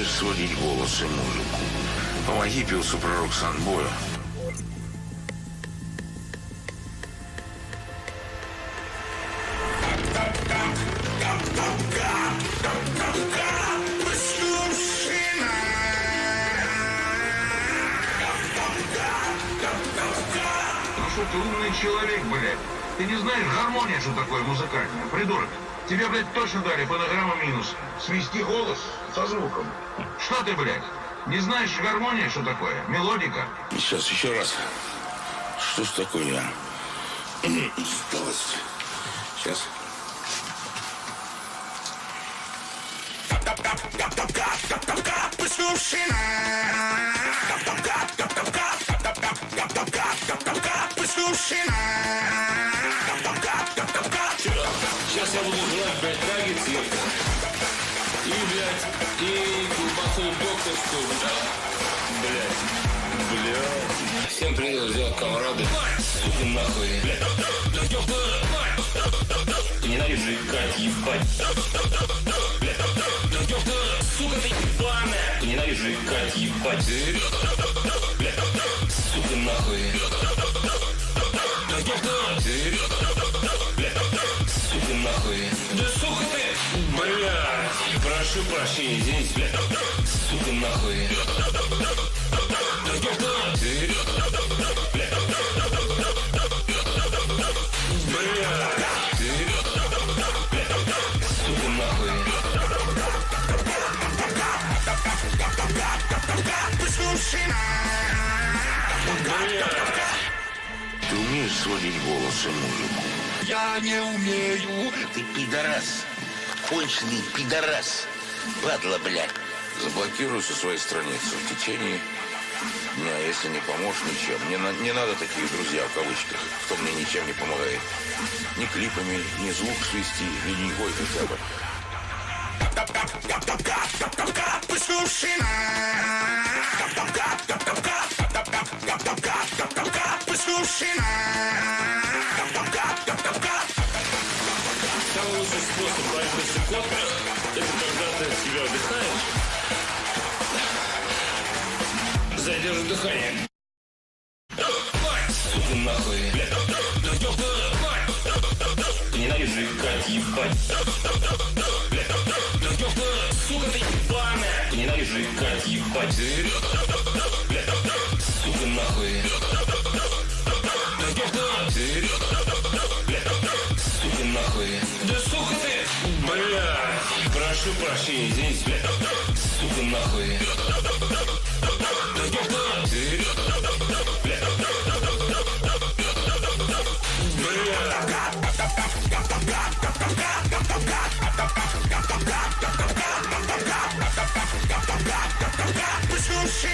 сводить голос и музыку? Помоги певцу пророк Санбою. Ну что ты умный человек, блядь. Ты не знаешь гармония, что такое музыкальная, придурок. Тебе, блядь, точно дали фонограмма минус. Свести голос со звуком. Что ты, блядь, не знаешь гармония, что такое? Мелодика. Сейчас еще раз. Что ж такое? Усталость. Сейчас. Сейчас я буду жрать, блядь, наггетсы, ёпта. И, блядь, и колбасу докторскую, блядь. Всем привет, друзья, камрады. Сука, нахуй. Ненавижу икать, ебать. Сука, ты ебаная. Ненавижу икать, ебать. Сука, нахуй. Сука, нахуй. Да сука ты! Блядь! Прошу прощения, извините, блядь. Сука, нахуй. Сука, нахуй. Ты умеешь сводить голос и музыку? Я не умею. Ты пидорас. Конченый пидорас. Падла, блядь. Заблокирую со своей страницы в течение дня, если не поможешь ничем. Не надо таких друзья в кавычках, кто мне ничем не помогает. Ни клипами, ни звук свести, ни деньгой хотя бы. Самый лучший способ борьбы с икотой — это когда ты от себя вдыхаешь, задержишь дыхание. Сука, нахуй. Ненавижу икать, ебать. Сука, ты ебаная. Ненавижу икать, ебать. Сука, нахуй. Сука, нахуй. Да сука ты! Блядь! Прошу прощения, извините, блядь. Сука, нахуй. Push